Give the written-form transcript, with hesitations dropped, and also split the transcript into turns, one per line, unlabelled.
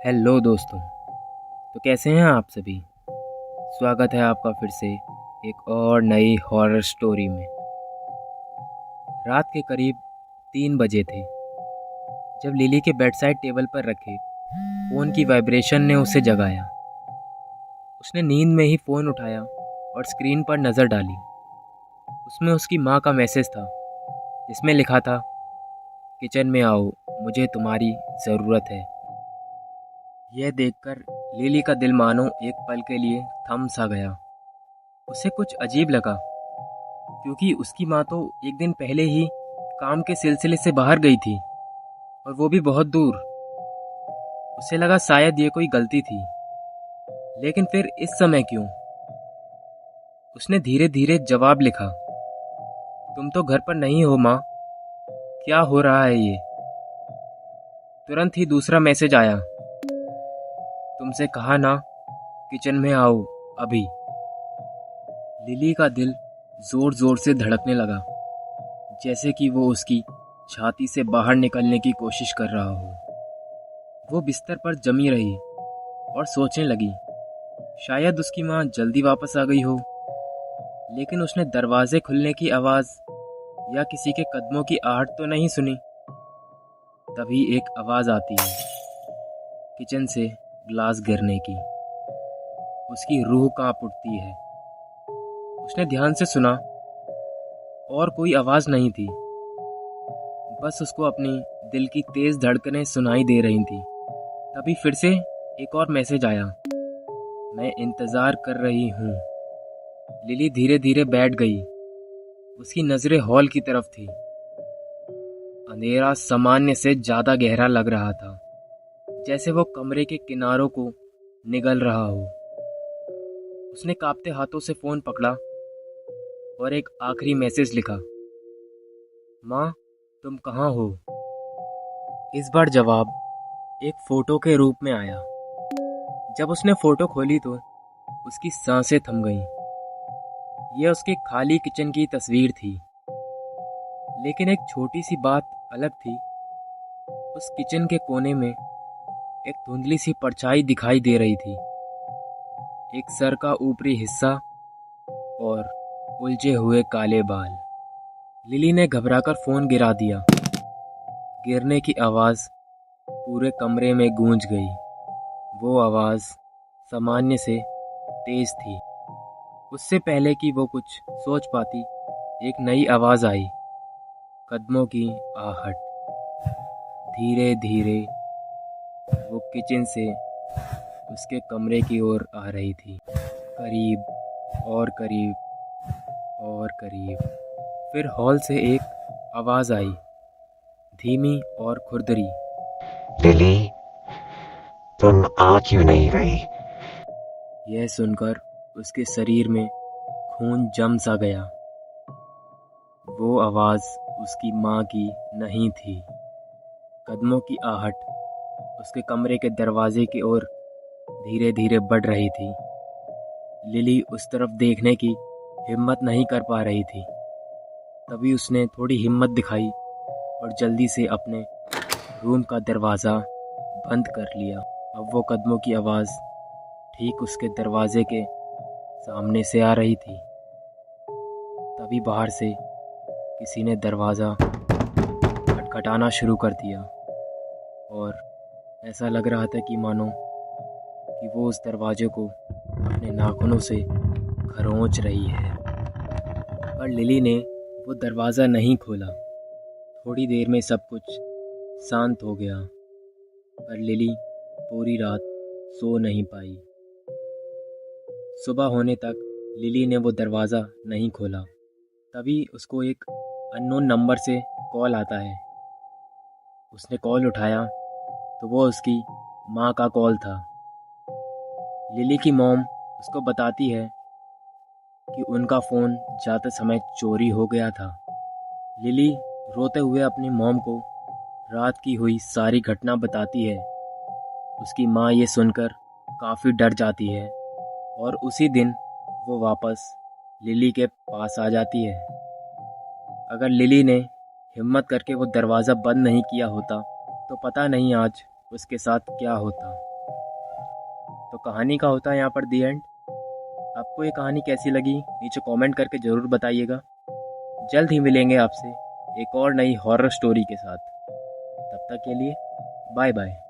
Hello दोस्तों। तो कैसे हैं आप सभी। स्वागत है आपका फिर से एक और नई हॉरर स्टोरी में। रात के करीब 3 बजे थे जब लिली के बेड साइड टेबल पर रखे फ़ोन की वाइब्रेशन ने उसे जगाया। उसने नींद में ही फ़ोन उठाया और स्क्रीन पर नज़र डाली। उसमें उसकी माँ का मैसेज था जिसमें लिखा था, किचन में आओ, मुझे तुम्हारी ज़रूरत है। यह देखकर लिली का दिल मानो एक पल के लिए थम सा गया। उसे कुछ अजीब लगा क्योंकि उसकी माँ तो एक दिन पहले ही काम के सिलसिले से बाहर गई थी और वो भी बहुत दूर। उसे लगा शायद ये कोई गलती थी, लेकिन फिर इस समय क्यों। उसने धीरे धीरे जवाब लिखा, तुम तो घर पर नहीं हो माँ, क्या हो रहा है ये। तुरंत ही दूसरा मैसेज आया, तुमसे कहा ना, किचन में आओ अभी। लिली का दिल जोर जोर से धड़कने लगा, जैसे कि वो उसकी छाती से बाहर निकलने की कोशिश कर रहा हो। वो बिस्तर पर जमी रही और सोचने लगी, शायद उसकी माँ जल्दी वापस आ गई हो। लेकिन उसने दरवाजे खुलने की आवाज़ या किसी के कदमों की आहट तो नहीं सुनी। तभी एक आवाज़ आती है, किचन से ग्लास गिरने की। उसकी रूह कांप उठती है। उसने ध्यान से सुना और कोई आवाज़ नहीं थी, बस उसको अपनी दिल की तेज़ धड़कनें सुनाई दे रही थी। तभी फिर से एक और मैसेज आया, मैं इंतज़ार कर रही हूँ। लिली धीरे धीरे बैठ गई। उसकी नज़रें हॉल की तरफ थी। अंधेरा सामान्य से ज़्यादा गहरा लग रहा था, जैसे वो कमरे के किनारों को निगल रहा हो। उसने कांपते हाथों से फ़ोन पकड़ा और एक आखिरी मैसेज लिखा, माँ तुम कहाँ हो। इस बार जवाब एक फ़ोटो के रूप में आया। जब उसने फ़ोटो खोली तो उसकी सांसें थम गईं। यह उसके खाली किचन की तस्वीर थी, लेकिन एक छोटी सी बात अलग थी। उस किचन के कोने में एक धुंधली सी परछाई दिखाई दे रही थी, एक सर का ऊपरी हिस्सा और उलझे हुए काले बाल। लिली ने घबराकर फोन गिरा दिया। गिरने की आवाज़ पूरे कमरे में गूंज गई। वो आवाज़ सामान्य से तेज थी। उससे पहले कि वो कुछ सोच पाती, एक नई आवाज़ आई, कदमों की आहट। धीरे धीरे वो किचन से उसके कमरे की ओर आ रही थी, करीब और करीब और करीब। फिर हॉल से एक आवाज़ आई, धीमी और खुरदरी,
लिली, तुम आ क्यों नहीं रही?
यह सुनकर उसके शरीर में खून जम सा गया। वो आवाज़ उसकी माँ की नहीं थी। कदमों की आहट उसके कमरे के दरवाजे की ओर धीरे धीरे बढ़ रही थी। लिली उस तरफ देखने की हिम्मत नहीं कर पा रही थी। तभी उसने थोड़ी हिम्मत दिखाई और जल्दी से अपने रूम का दरवाज़ा बंद कर लिया। अब वो कदमों की आवाज़ ठीक उसके दरवाजे के सामने से आ रही थी। तभी बाहर से किसी ने दरवाज़ा खटखटाना शुरू कर दिया और ऐसा लग रहा था कि मानो कि वो उस दरवाजे को अपने नाखूनों से खरोंच रही है। पर लिली ने वो दरवाज़ा नहीं खोला। थोड़ी देर में सब कुछ शांत हो गया, पर लिली पूरी रात सो नहीं पाई। सुबह होने तक लिली ने वो दरवाज़ा नहीं खोला। तभी उसको एक अननोन नंबर से कॉल आता है। उसने कॉल उठाया तो वो उसकी माँ का कॉल था। लिली की मॉम उसको बताती है कि उनका फ़ोन जाते समय चोरी हो गया था। लिली रोते हुए अपनी मॉम को रात की हुई सारी घटना बताती है। उसकी माँ ये सुनकर काफ़ी डर जाती है और उसी दिन वो वापस लिली के पास आ जाती है। अगर लिली ने हिम्मत करके वो दरवाज़ा बंद नहीं किया होता तो पता नहीं आज उसके साथ क्या होता। तो कहानी का होता है यहाँ पर दी एंड। आपको ये कहानी कैसी लगी नीचे कमेंट करके ज़रूर बताइएगा। जल्द ही मिलेंगे आपसे एक और नई हॉरर स्टोरी के साथ। तब तक के लिए बाय बाय।